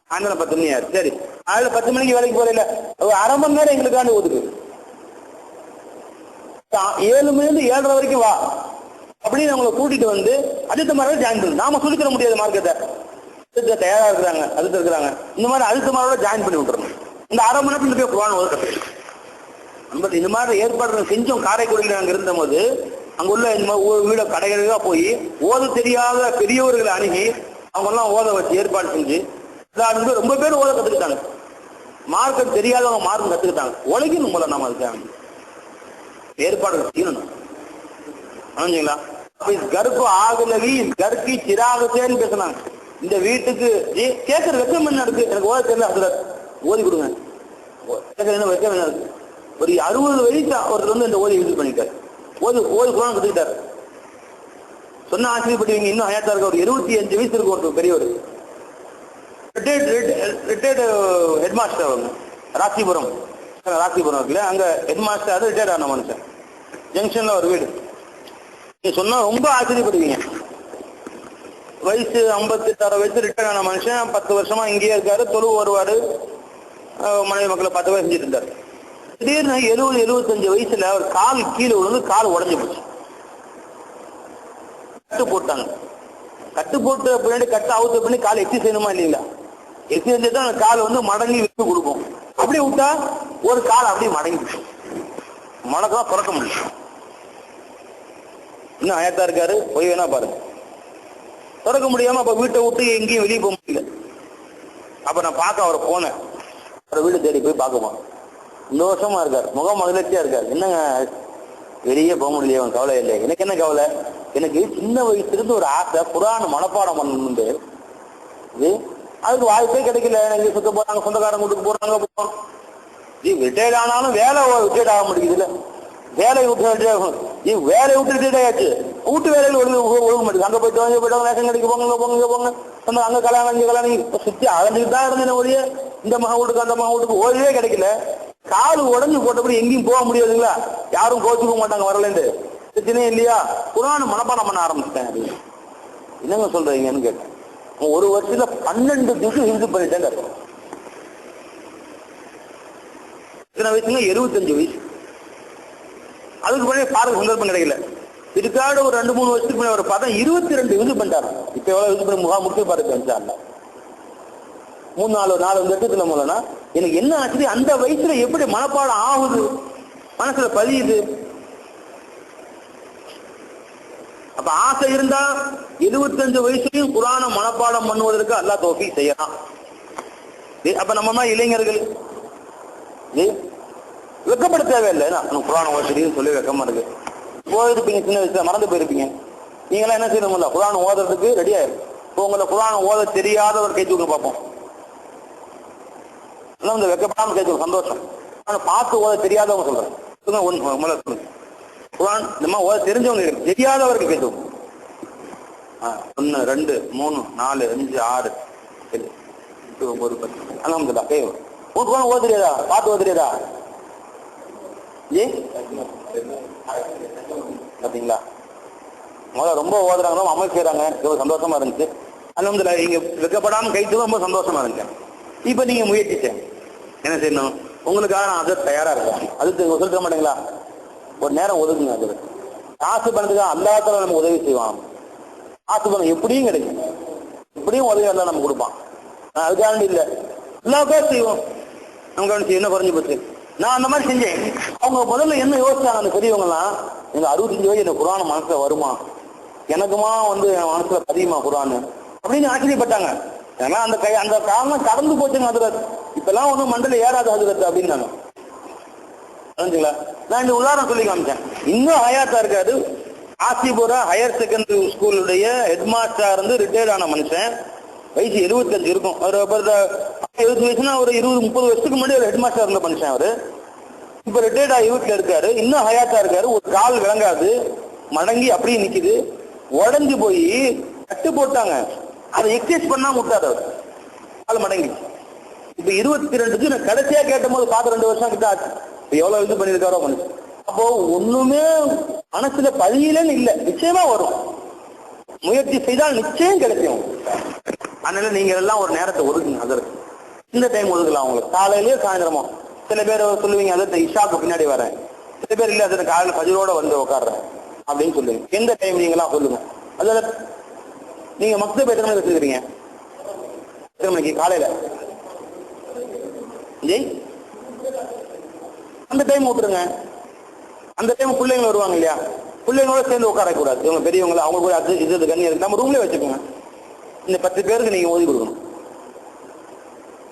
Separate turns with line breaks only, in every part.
சாயந்தரம் 10 மணி ஆயிரு. சரி, அதுல 10 மணிக்கு வேலைக்கு போறீங்க, அரை மணி நேரம் எங்களுக்காண்டி ஒதுக்கு. 7 மணிலிருந்து 7:30 வரைக்கும் வா அப்படின்னு அவங்களை கூட்டிட்டு வந்து அடுத்த மாதிரி ஜாயின் பண்ணு. நாம சொல்லித்தர முடியாது மார்க்கத்தை, தயாரா இருக்கிறாங்க, அடுத்து இருக்கிறாங்க, இந்த மாதிரி அடுத்த மாதிரி ஜாயின் பண்ணி விட்டுறணும். இந்த அரை மணி நேரத்துல போய் குர்ஆன் ஓதுறது. இந்த மாதிரி ஏற்பாடு செஞ்சோம். காரைக்குடியில் நாங்க இருந்த போது அங்க உள்ள இந்த மாதிரி வீட கடைகளுக்கா போய் ஓத தெரியாத பெரியவர்களை அணுகி அவங்க எல்லாம் ஓத வச்சு ஏற்பாடு செஞ்சு ரொம்ப பேர் ஓத கத்துக்கிட்டாங்க. மார்க்கம் தெரியாதவங்க மார்க்கம் கத்துக்கிட்டாங்க. உலகின் மூலம் நாம அதுக்காக ஏற்பாடு செய்யணும். புரிஞ்சுங்களா? கருக்கு ஆகுலவி கருக்கு சிராகத்தேன்னு பேசினாங்க. இந்த வீட்டுக்கு கேட்கற வெக்கம் என்ன இருக்கு, எனக்கு ஓத தெரியல, அதுல ஓதி கொடுங்க. என்ன வெக்கம் என்ன இருக்கு? ஒரு 60 வயசு ஒருத்தர் வந்து இந்த ஓதி யூஸ் பண்ணிட்டார். ஓதி குர்ஆன் கத்துக்கிட்டார். சொன்ன ஆச்சரியப்பட்டீங்க. இன்னும் ஹயாத்தா இருக்க ஒரு 25 வயசு இருக்கு ஒருத்தர் பெரியவர், ரிட்டையர்டு ஹெட் மாஸ்டர். அவங்க ராசிபுரம் இருக்குல்ல, அங்க ஹெட் மாஸ்டர், அது ரிட்டையர்ட் ஆன மனுஷன். ஜங்ஷன்ல ஒரு வீடு. நீங்க சொன்னா ரொம்ப ஆச்சரியப்படுவீங்க. வயசு 58 வயசு ரிட்டையர்ட் ஆன மனுஷன். 10 வருஷமா இங்கேயே இருக்காரு. தொழுவு வருவாரு, மனைவி மக்களை 10 வயசு செஞ்சுட்டு இருந்தாரு. திடீர்னு 70-75 வயசுல ஒரு கால் கீழே விழுந்து கால் உடஞ்சு போச்சு. கட்டு போட்டாங்க. கட்டு போட்டு பின்னாடி கட்டு அவுத்த பண்ணி கால் எக்ஸி செய்யணுமா இல்லைங்களா? எக்ஸி செஞ்சுட்டு அந்த கால் வந்து மடங்கி விட்டு கொடுக்கும். அப்படி விட்டா ஒரு கால் அப்படியே மடங்கி மடக்கெல்லாம் திறக்க முடியும். இன்னும் ஹயாத்தா இருக்காரு, போய் வேணா பாருங்க. திறக்க முடியாம அப்ப வீட்டை விட்டு எங்கேயும் வெளியே போக முடியல. அப்ப நான் பார்க்க அவரை போனேன். அவரை வீடு தேடி போய் பார்க்குமா, சந்தோஷமா இருக்காரு, முகம் மகிழ்ச்சியா இருக்காரு. என்னங்க வெளியே போக முடியலையே, அவன் கவலை இல்லை. எனக்கு என்ன கவலை, எனக்கு சின்ன வயசுல இருந்து ஒரு ஆசை குர்ஆன் மனப்பாடம் பண்ணணும்னு. அதுக்கு வாய்ப்பே கிடைக்கல. எனக்கு சுத்த போறாங்க, சொந்தக்காரங்க வீட்டுக்கு போறாங்க, போறோம். ரிட்டையர்ட் ஆனாலும் வேலை ரிட்டையர்ட் ஆக முடியுதுல்ல. வேலையை விட்டு வேலையை விட்டு ரிட்டையர்ட் ஆயாச்சு. வீட்டு வேலையில் ஒழுக மாட்டேங்குது. அங்க போயிட்டு ரேஷன் கடைக்கு போங்க, அங்க கல்யாணம் இங்க கல்யாணம் சுத்தி அலைஞ்சிட்டு தான் இருந்தேன் ஒழிய இந்த மகன் வீட்டுக்கு அந்த மகன் வீட்டுக்கு ஓய்வே கிடைக்கல. காலு உடஞ்சு போட்டபடி எங்கேயும் போக முடியாதுங்களா? யாரும் கோச்சுக்க மாட்டாங்க வரலேந்து, பிரச்சனையே இல்லையா? குர்ஆன் மனப்பாடம் பண்ண ஆரம்பிச்சிட்டேன். என்னங்க சொல்றீங்கன்னு கேட்டேன். ஒரு வருஷத்துல 12 திசை ஹிந்து பண்ணிட்டேன். இத்தனை வயசுங்க 75 வயசு. அதுக்கு பின்னாடி பாருங்க சந்தர்ப்பம் கிடைக்கல. இதுக்காக ஒரு 2-3 வருஷத்துக்கு முன்னாடி ஒரு பார்த்தா 22 யூஸ் பண்ணிட்டாரு. இப்ப எவ்வளவு யூஸ் பண்ணி முகாம் முடிச்சு பாருங்க. 3-4 வருஷத்துல மூலம்னா எனக்கு என்ன ஆச்சு, அந்த வயசுல எப்படி மனப்பாடம் ஆகுது, மனசுல பதியுது. அப்ப ஆசை இருந்தா 75 வயசுலயும் குர்ஆனை மனப்பாடம் பண்ணுவதற்கு அல்லாஹ் தௌஃபீக் செய்யலாம். அப்ப நம்ம இளைஞர்கள் வெக்கப்பட தேவையில்லை. குர்ஆன் ஓதுறதுன்னு சொல்லி வெக்கமா இருக்கு. போயிருப்பீங்க, சின்ன வயசுல மறந்து போயிருப்பீங்க. நீங்களாம் என்ன செய்யணும்ல, குர்ஆன் ஓதுறதுக்கு ரெடி ஆயிரும். இப்போ உங்களை குர்ஆன் ஓத தெரியாத ஒரு கை தூக்க பார்ப்போம். இந்த வெக்கப்படாம கேட்கும் சந்தோஷம். பார்த்து ஓத தெரியாதவங்க சொல்றேன். குர்ஆன் நம்ம ஓத தெரிஞ்சவங்க, தெரியாதவருக்கு கேட்கும். 1 2 3 4 5 6 7 8 9 10 அல்ஹம்துலில்லாஹ். குர்ஆன் ஓத தெரியாதா? பார்த்து ஓத தெரியாதா? பாத்தீங்களா? முதல்ல ரொம்ப ஓதுறாங்க, ரொம்ப அமல் செய்யறாங்க, ரொம்ப சந்தோஷமா இருந்துச்சு. அல்ஹம்துலில்லாஹ். இங்க வெக்கப்படாம கைத்து ரொம்ப சந்தோஷமா இருந்துச்சு. இப்ப நீங்க முயற்சிச்சேன் என்ன செய்யணும், உங்களுக்காக நான் அதை தயாரா இருக்கேன். அதுக்கு சொல்ல மாட்டீங்களா? ஒரு நேரம் ஒதுக்குங்க. அது காசு பணத்துக்காக அல்லாஹ் நமக்கு உதவி செய்வான். காசு பணம் எப்படியும் கிடைக்கும், எப்படியும் உதவி எல்லாம் நம்ம கொடுப்பான். அதுக்காண்டி இல்லை, எல்லாருக்கா செய்வோம். நமக்கு என்ன குறைஞ்சு போச்சு. நான் அந்த மாதிரி செஞ்சேன். அவங்க முதல்ல என்ன யோசிச்சாங்க அந்த பெரியவங்கலாம், எங்க 65 வயசு எனக்கு குர்ஆன் மனசுல வருமா, எனக்குமா வந்து என் மனசுல பதியுமா குர்ஆன் அப்படின்னு ஆச்சரியப்பட்டாங்க. ஏன்னா அந்த காரணம் கடந்து போச்சுங்க. அதுல இப்பெல்லாம் ஒன்றும் மண்டல ஏறாது அதுக்கு அப்படின்னு நாங்க புரிஞ்சுங்களா. நான் இந்த உதாரணம் சொல்லி காமிச்சேன். இன்னும் ஹயாத்தா இருக்காரு. ஆசிபுரா ஹையர் செகண்டரி ஸ்கூலுடைய ஹெட் மாஸ்டரா இருந்து ரிட்டையர்ட் ஆன மனுஷன். வயசு 75 இருக்கும். அவர் 70 வயசுனா ஒரு 20-30 வருஷத்துக்கு முன்னாடி ஒரு ஹெட் மாஸ்டர் இருந்த மனுஷன் அவரு. இப்ப ரிட்டையர்ட் ஆகி வீட்டுல இருக்காரு. இன்னும் ஹயாத்தா இருக்காரு. ஒரு கால் விளங்காது, மடங்கி அப்படியே நிக்குது, உடஞ்சு போய் கட்டு போட்டாங்க. அதை எக்ஸசைஸ் பண்ணாம விட்டாரு அவர், கால் மடங்கி. இப்ப 22 நான் கடைசியா கேட்ட போது 2 வருஷம் கிட்ட ஆச்சு. இப்ப எவ்வளவு இது பண்ணிருக்காரோ மனுஷன். அப்போ ஒண்ணுமே மனசுல பதியலன்னு இல்லை, நிச்சயமா வரும். முயற்சி செய்தால் நிச்சயம் கிடைக்கும். அதனால நீங்க எல்லாம் ஒரு நேரத்தை ஒதுக்குங்க அதற்கு. இந்த டைம் ஒதுக்கலாம் உங்களுக்கு, காலையிலேயே சாயந்தரமோ. சில பேர் சொல்லுவீங்க அதை இஷாக்கு பின்னாடி வரேன், சில பேர் இல்ல அதை காலையில் ஃபஜ்ரோட வந்து உட்காடுறேன் அப்படின்னு சொல்லுவீங்க. எந்த டைம் நீங்களாம் சொல்லுங்க. அதில் நீங்க மக்தப் எத்தனை மணிக்கு வச்சுக்கிறீங்க? எத்தனை மணிக்கு காலையில? ஜெய் அந்த டைம் விட்டுருங்க. அந்த டைம் பிள்ளைங்க வருவாங்க இல்லையா, பிள்ளைங்களோட சேர்ந்து உட்காரக்கூடாது. இவங்க பெரியவங்களை அவங்க கூட அது இது கண்ணி இருக்கு, நம்ம ரூம்லேயே வச்சுக்கோங்க. இந்த 10 பேருக்கு நீங்க ஓதி கொடுக்கணும்.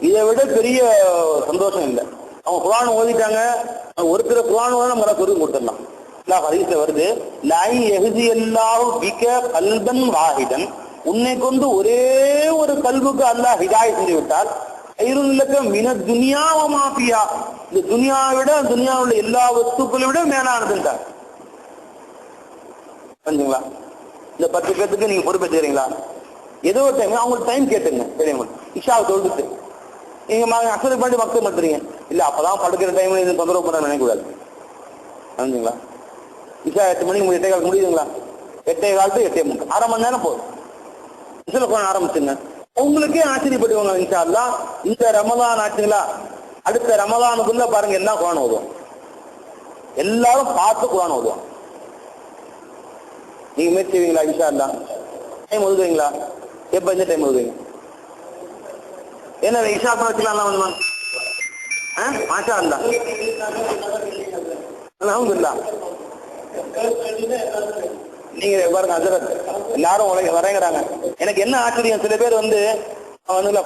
இதை விட பெரிய சந்தோஷம் இல்லை. அவங்க குர்ஆன் ஓதிட்டாங்க, ஒருத்தர் குர்ஆன் ஓத நம்ம சொல்லி கொடுத்துடலாம். ஹதீஸ்ல வருது, லை யஹ்தி அல்லாஹு பிக கல்பன் வாஹிதன், உன்னை கொண்டு ஒரே ஒரு கல்புக்கு அல்லாஹ் ஹிதாயத் செஞ்சு விட்டால் ஐருல்லக மின துனியா வ மா ஃபியா, இந்த துனியாவை விட துனியாவுள்ள எல்லா வஸ்துக்களை விட மேலானதுன்றார். புரிஞ்சுங்களா? இந்த 10 பேருக்கு நீங்க பொறுப்பேற்றுறீங்களா? ஏதோ ஒரு டைம் அவங்களுக்கு டைம் கேட்டுங்க. தெரியுமா? இஷாவை தொழுதுட்டு நீங்க அசருக்கு பண்ணி மக்கள் பண்றீங்க இல்ல, அப்பதான் படுக்கிற டைம் இது தொந்தரவு பண்ண நினைக்கக்கூடாது. புரிஞ்சுங்களா? இஷா 8 மணிக்கு 8:15 முடியுதுங்களா? 8:15 to 8:30, அரை மணி நேரம் போதும். இஷா கொஞ்சம் ஆரம்பிச்சுங்க. உங்களுக்கே ஆச்சரியப்படுவாங்க. இன்ஷா அல்லாஹ் இந்த ரமலான் ஆச்சுங்களா, அடுத்த ரமலானுக்குள்ள பாருங்க எல்லாம் குர்ஆன் ஓதுவோம், எல்லாரும் பார்த்து குர்ஆன் ஓதுவோம். நீங்க முயற்சி செய்வீங்களா? இன்ஷா அல்லாஹ் டைம் ஒதுக்குவீங்களா? எப்ப இந்த டைம் ஒதுக்குவீங்க? என்ன இஷா வச்சுக்கலாம் வந்து மாஷா அல்லாஹ் அல்ஹம்துலில்லாஹ். நீங்க பாருங்க ஹஜ்ரத் எல்லாரும் வரேங்கிறாங்க. எனக்கு என்ன ஆச்சரியம், சில பேர் வந்து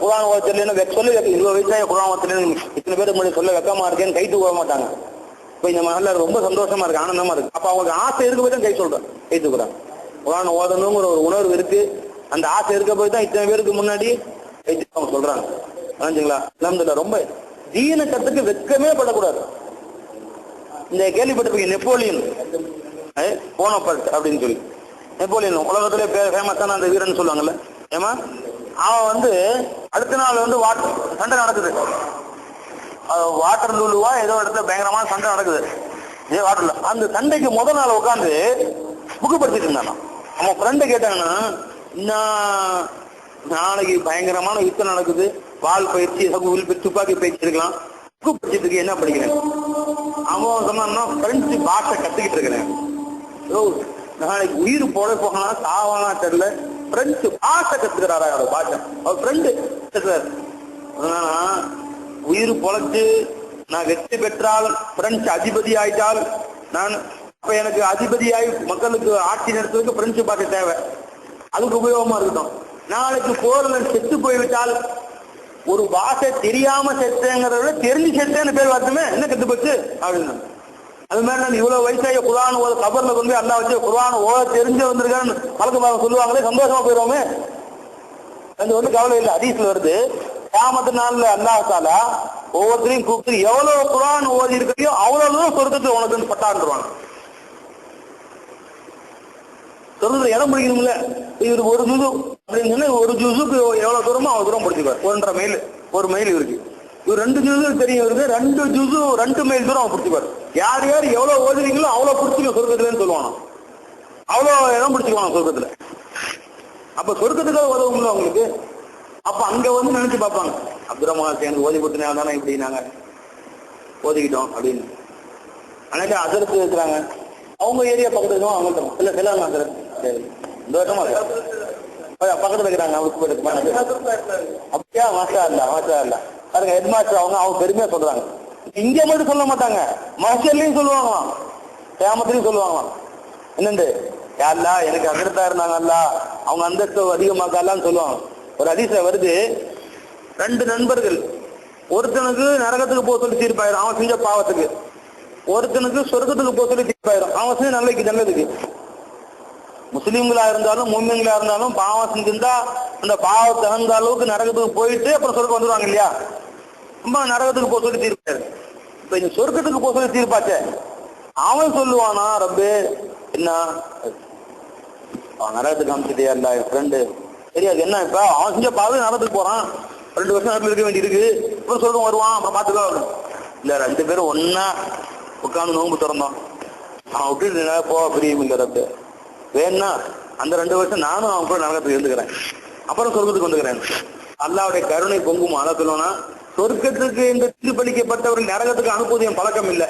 குர்ஆன் ஓதலைன்னு சொல்லி இவ்வளவு வயசாக குர்ஆன் ஓதலைன்னு இத்தனை பேருக்கு முன்னாடி சொல்ல வெக்கமா இருக்கேன்னு கை தூக்க மாட்டாங்க. இப்போ இந்த மஹல்ல ரொம்ப சந்தோஷமா இருக்கு, ஆனந்தமா இருக்கு. அப்ப அவங்களுக்கு ஆசை இருக்க போய் தான் கை தூக்குறாங்க. குர்ஆன் ஓதணுங்கிற ஒரு உணர்வு இருக்கு, அந்த ஆசை இருக்க போய் தான் இத்தனை பேருக்கு முன்னாடி கை தூக்க அவங்க சொல்றாங்க. புரிஞ்சுங்களா? அல்ஹம்துலில்லாஹ். ரொம்ப தீன கத்துக்கு வெட்கமே படக்கூடாது. இந்த கேள்விப்பட்டிருப்பீங்க நெப்போலியன் போனபர்ட் அப்படின்னு சொல்லி. நெப்போலியன் உலகத்திலே ஃபேமஸான அந்த வீரன் சொல்லுவாங்கல்ல, ஏமா அவன் வந்து அடுத்த நாள் வந்து சண்டை நடக்குது, வாட்டர் லூலுவா ஏதோ இடத்துல பயங்கரமான சண்டை நடக்குது இதே வாட்டர்ல. அந்த சண்டைக்கு முதல் நாள் உட்காந்து புக்கு படிச்சுட்டு இருந்தானா. அவன் ஃப்ரெண்டு கேட்டாங்கன்னா, நாளைக்கு பயங்கரமான யுத்தம் நடக்குது, வால் பயிற்சி துப்பாக்கி பயிற்சி இருக்கலாம், புக்கு படிச்சதுக்கு என்ன படிக்கிறேன்? அவன் சொன்னான்னா பிரெஞ்சு பாஷை கத்துக்கிட்டு இருக்கிறேன். நாளைக்கு உயிர் போகலாம் சாவானா தெரியல, பிரெஞ்சு பாஷை கத்துக்கிறாரா அவரோட பாஷை. அவர் ஃப்ரெண்டு உயிர் பொழைச்சு நான் வெற்றி பெற்றால் பிரெஞ்சு அதிபதி ஆயிட்டால் நான் அப்ப எனக்கு அதிபதியாகி மக்களுக்கு ஆட்சி நடத்துறதுக்கு பிரெஞ்சு பாஷை தேவை, அதுக்கு உபயோகமா இருக்கட்டும். நாளைக்கு போர்ல செத்து போய்விட்டால் ஒரு பாஷை தெரியாம செத்தேங்கிறத விட தெரிஞ்சு செத்தேன்னு பேர் வரட்டுமே, என்ன கத்து போச்சு அப்படின்னு. அது மாதிரி நான் இவ்வளவு வயசாக குர்ஆன் ஓத கபர்ல கொண்டு போய் அல்லாஹ் வச்சு குர்ஆன் ஓத தெரிஞ்சு வந்திருக்கான்னு பழக்கமாக சொல்லுவாங்களே, சந்தோஷமா போயிடுவோமே. அது வந்து கவலை இல்லை. ஹதீஸ்ல வருது, கியாமத் நாள்ல அல்லாஹ் தஆலா ஒவ்வொருத்தரையும் கூப்பிட்டு எவ்வளவு குர்ஆன் ஓதி இருக்கையோ அவ்வளவு சொர்க்கத்துல உனக்கு பட்டாண்டுருவாங்க. சொர்க்கத்துல இடம் பிடிக்கணும்ல, இவரு ஒரு ஜுசு அப்படின்னு சொன்னா ஒரு ஜுசுக்கு எவ்வளவு தூரமோ அவ்வளவு தூரம் பிடிச்சிக்குவார். 1.5 மைல் 1 மைல் இருக்கு. இவர் 2 ஜுசு தெரியும் இருக்கு, 2 ஜுசு 2 மைல் தூரம் அவன் பிடிச்சிக்குவார். யார் யார் எவ்வளவு ஓதுறீங்களோ அவ்வளவு பிடிச்சிக்க சொர்க்கத்துலன்னு சொல்லுவானா, அவ்வளவு இடம் பிடிச்சிக்குவாங்க சொர்க்கத்துல. அப்ப சொர்க்கத்துக்காக உதவுங்களா உங்களுக்கு? அப்ப அங்க வந்து நினைச்சு பார்ப்பாங்க, அப்துல் ரஹ்மான் எனக்கு ஓதி கொடுத்தனால தானே இப்படி நாங்க ஓதிக்கிட்டோம் அப்படின்னு. அன்னைக்கு அசரத்து இருக்கிறாங்க, அவங்க ஏரியா பக்கத்துல அவங்கள்ட்ட இல்ல செல்லாங்க அசரத் இந்த வருஷமா பக்கத்துல இருக்கிறாங்க. அப்படியா? மாஷா அல்லா மாஷா அல்லா. பாருங்க ஹெட் மாஸ்டர் அவங்க பெருமையா சொல்றாங்க. இங்க மட்டும் சொல்ல மாட்டாங்க, மாஸ்டர்லயும் சொல்லுவாங்களாம், கியாமத்திலையும் சொல்லுவாங்களாம். என்னண்டு யாருலா எனக்கு அசரத்தா இருந்தாங்கல்ல, அவங்க அந்தஸ்து அதிகமாக்கலான்னு சொல்லுவாங்க. ஒரு ஹதீஸ்ல வருது, 2 நண்பர்கள், ஒருத்தனுக்கு நரகத்துக்கு போக சொல்லி தீர்ப்பாயிரும் அவன் செஞ்ச பாவத்துக்கு, ஒருத்தனுக்கு சொர்க்கத்துக்கு போக சொல்லி தீர்ப்பாயிரும் அவன் செஞ்ச நல்லதுக்கு. முஸ்லீம்களா இருந்தாலும் முஸ்லிம்களா இருந்தாலும் பாவம் செஞ்சிருந்தா அந்த பாவம் தகுந்த அளவுக்கு நரகத்துக்கு போயிட்டு அப்புறம் சொர்க்கம் வந்துருவாங்க இல்லையா, ரொம்ப நரகத்துக்கு போக சொல்லி தீர்ப்பாரு. இப்ப இந்த சொர்க்கத்துக்கு போக சொல்லி தீர்ப்பாச்சே அவன் சொல்லுவானா, ரப்பே என்ன நரகத்துக்கு அனுப்பிச்சிட்டியா இல்ல என் ஃப்ரெண்டு தெரியாது என்ன, இப்ப அவன் செஞ்ச பாவம் நரகத்துக்கு போறான், 2 வருஷம் நேரத்தில் இருக்க வேண்டி இருக்கு, அப்புறம் சொல்லுவோம் வருவான், அப்புறம் பாத்துக்கோ இல்ல. 2 பேரும் ஒன்னா உட்காந்து நோன்பு திறந்தோம், அவன் விட்டு போக பிரியும் இல்ல ரப்பு வேணா அந்த 2 வருஷம் நானும் அவன் கூட நரகத்துக்கு இருந்துக்கிறேன், அப்புறம் சொர்க்கத்துக்கு வந்துக்கிறேன். அல்லாவுடைய கருணை பொங்குமா? அதை சொல்லுவானா சொர்க்கத்துக்கு என்று தீர்ப்பளிக்கப்பட்டவர்கள் நரகத்துக்கு அனுப்புவது என் பழக்கம் இல்லை,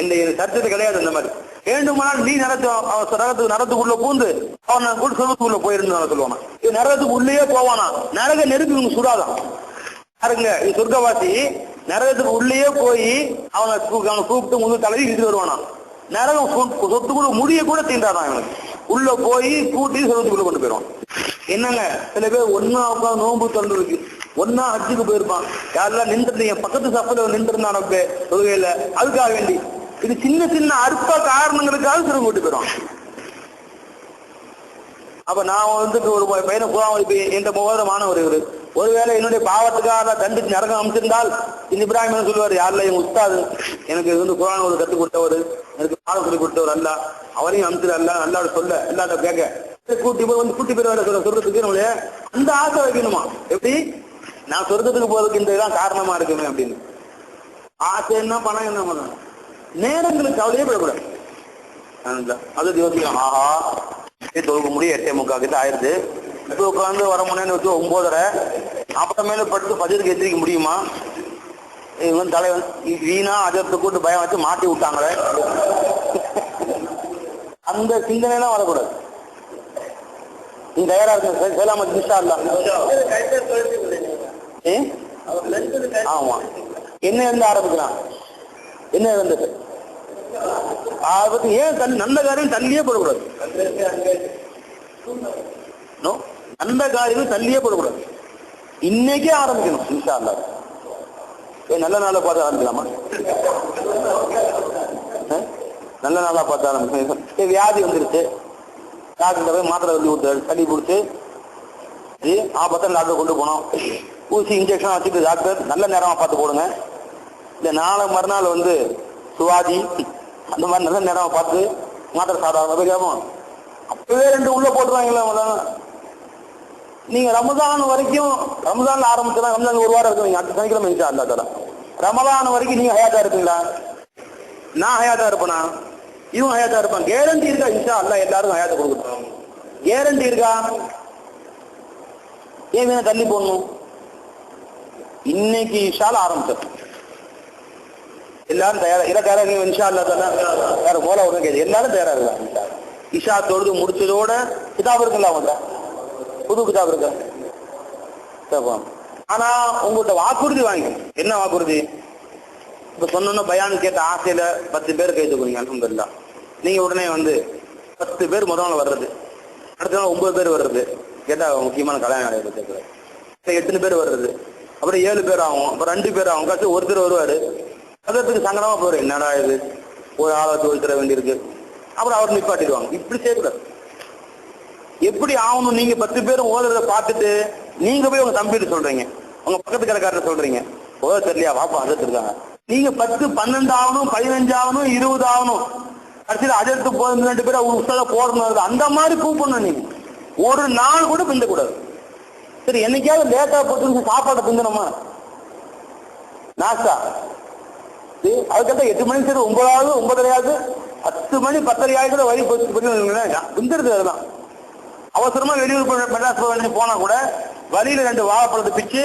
எந்த சர்ச்சை கிடையாது. இந்த மாதிரி வேண்டுமானால் நீ நரகத்துக்குள்ள பூந்து அவன் கூட சொர்க்கத்துக்குள்ள போயிருந்து சொல்லுவானா. இது நரகத்துக்கு உள்ளேயே போவானா, நரக நெருப்பி இவங்க சுடாதான் பாருங்க. இது சொர்க்கவாசி நரகத்துக்கு உள்ளேயே போய் அவனை கூப்பிட்டு முழு தலைவி இழுத்து வருவானா. நரகம் சொத்துக்குள்ள முடிய கூட தீண்டாதான் இவனுக்கு. உள்ள போய் கூட்டி சொத்துக்குள்ள கொண்டு போயிடுவான். என்னங்க சில பேர் ஒன்னா உட்காந்து நோன்பு தொண்டு இருக்கு, ஒன்னா ஹஜ்ஜுக்கு போயிருப்பான், யாரெல்லாம் நின்று என் பக்கத்து சப்பல நின்று இருந்தான் தொழுகையில, அதுக்காக வேண்டி இது சின்ன சின்ன அற்ப காரணங்களுக்காக சிறும் கூட்டி போயிடுவான். அப்ப நான் ஒரு பையனை போவான், என்ற முகமானவர் இவரு ஒருவேளை என்னுடைய பாவத்துக்காக தண்டிச்சு நரகம் அமைச்சிருந்தால் இந்த இப்ராஹிம் என்ன சொல்லுவார், யாரில் எங்க உஸ்தாது எனக்கு குர்ஆன் ஒரு கற்றுக் கொடுத்தவர், எனக்கு பாடம் சொல்லி கொடுத்தவர் அல்ல, அவரையும் அமைச்சர் அல்ல, அல்லாட சொல்ல எல்லாட்ட கேட்க கூட்டி போய் சொல்றதுக்கு நம்மளே அந்த ஆசை வைக்கணுமா. எப்படி நான் சொர்க்கத்துக்கு போறதுக்கு இந்த இதான் காரணமா இருக்குமே அப்படின்னு ஆசை. என்ன பணம் என்ன பண்ண நேரங்களுக்கு கவலையே படக்கூடாது. அது யோசிக்கலாம், ஆஹா தொழுக முடிய 8:45 ஆயிடுது, இப்போ உட்காந்து வர முன்னேன்னு வச்சு 9:30, அப்புறமேல படுத்து பதிலுக்கு எந்திரிக்க முடியுமா, இவன் தலைவன் வீணா அஜத்தை கூட்டு பயம் வச்சு மாட்டி விட்டாங்களே, அந்த சிந்தனை எல்லாம் வரக்கூடாது. நீ தயாரா இருக்க சேலாம இன்ஷா அல்லாஹ். ஆமா என்ன இருந்து ஆரம்பிக்கலாம், என்ன இருந்தது ஏன் நல்ல காரியம் தள்ளியே போடக்கூடாது, நல்ல காரியம் தள்ளியே போடக்கூடாது, இன்னைக்கே ஆரம்பிக்கணும் இன்ஷா அல்லாஹ். நல்ல நாளை பார்த்து ஆரம்பிக்கலாமா, நல்ல நாளா பார்த்து ஆரம்பிக்கணும். வியாதி வந்துருச்சு, டாக்டர் போய் மாத்திரை வந்து கொடுத்தாரு, சளி கொடுத்து ஆபத்தில் டாக்டர் கொண்டு போனோம், ஊசி இன்ஜெக்ஷன் வச்சுட்டு டாக்டர் நல்ல நேரமா பார்த்து போடுங்க, இந்த நாளை மறுநாள் சுவாதி அந்த மாதிரி நல்ல நேரமா பார்த்து மாத்திரை சாப்பிடாம கேட்போம். அப்பவே 2 உள்ள போட்டுருவாங்களா. நீங்க ரமதான் வரைக்கும், ரமதான்ல ஆரம்பிச்சா ரமதான் 1 வாரம் இருக்குவீங்க, அடுத்த சனிக்கிழமை இன்ஷா அல்லாஹ் தஆலா ரமதான் வரைக்கும் நீங்க ஹயாத்தா இருப்பீங்களா, நான் ஹயாத்தா இருப்பேனா, இவன் ஹயாத்தா இருப்பான், கேரண்டி இருக்கா இன்ஷா அல்லாஹ் எல்லாருக்கும் ஹயாத்தை கொடுக்குறோம், கேரண்டி இருக்கா. ஏன் வேணா தள்ளி போடணும், இன்னைக்கு இன்ஷால ஆரம்பிச்சோம், எல்லாரும் தயாரா இலக்கார இன்ஷா அல்லாஹ் தஆலா வேற போல ஒண்ணு கேது, எல்லாரும் தயாரா இருக்காங்க. இஷா தொழுது முடிச்சதோட கிதாப் இருக்குல்ல, அவங்க புது கிதாப் இருக்கு. ஆனா உங்கள்கிட்ட வாக்குறுதி வாங்கி, என்ன வாக்குறுதி, இப்ப சொன்ன பயான் கேட்ட ஆசையில 10 பேர் கை தூக்குறீங்க, அல்ஹம்துலில்லாஹ். நீங்க உடனே 10 பேர் முதல்ல வர்றது, அடுத்த நாள் 9 பேர் வர்றது, கேட்டா முக்கியமான கல்யாணம் நடக்குது, 8 பேர் வர்றது, அப்புறம் 7 பேர் ஆகும், அப்புறம் 2 பேர் ஆகும், கடைசி ஒருத்தர் வருவாரு, அதற்கு சங்கடமா போற, என்னடா இது ஒரு ஆளை தோல் தர வேண்டியிருக்கு, அப்புறம் அவர் நிப்பாட்டிடுவாங்க. இப்படி செய்யக்கூடாது. எப்படி ஆகணும், நீங்க 10 பேரும் ஓதுறத பார்த்துட்டு நீங்க போய் உங்க தம்பிட்டு சொல்றீங்க, உங்க பக்கத்து கடைக்காரர் சொல்றீங்க, ஓத தெரியலையா வாப்பா அதற்கு இருக்காங்க, நீங்க 10, 12 ஆகணும், 15 ஆகணும், 20 ஆகணும், கடைசியில் அதற்கு 2 பேர் உற்சாக போடணும், அந்த மாதிரி கூப்பிடணும். நீங்க ஒரு நாள் கூட பிந்த கூடாது. சரி என்னைக்காவது லேட்டா போட்டு சாப்பாடை பிந்தணுமா, நாஸ்தா அதுக்கப்புறம் 8 மணி சரி 9ஆவது 9:30ஆவது 10 மணி 10:30 வழி பிந்துருது. அதுதான் அவசரமா வெளியூர் மெட்ராஸ் போனா கூட வழியில 2 வாழைப்பழத்தை பிச்சு,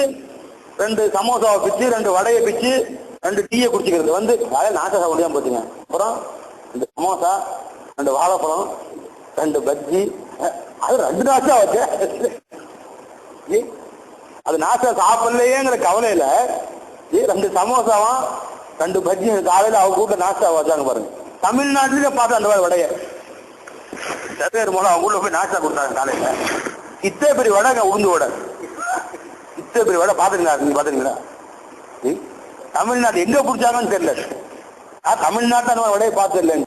2 சமோசாவை பிச்சு, 2 வடையை பிச்சு, 2 டீயை குடிச்சுக்கிறது காலையில் நாசா சாப்பிடாம போச்சுங்க. அப்புறம் 2 சமோசா, 2 வாழைப்பழம், 2 பஜ்ஜி, அது 2 நாசா வச்சு அது நாசா சாப்பிடலையேங்கிற கவலையில 2 சமோசாவா 2 பஜ்ஜி காலையில அவங்க கூட நாஸ்தா வச்சாங்க பாருங்க. தமிழ்நாட்டிலே பார்த்தா அந்த மாதிரி வடைய சத்தேர் மூலம் அவங்க உள்ள போய் நாஸ்தா கொடுத்தாங்க காலையில. இத்தனை பெரிய வடை, உளுந்து வடை, இத்தனை பெரிய வடை பாத்துங்களா, நீங்க பாத்துங்களா? தமிழ்நாடு எங்க பிடிச்சாங்கன்னு தெரியல, தமிழ்நாட்டு அந்த வடையை பார்த்து இல்லைங்க.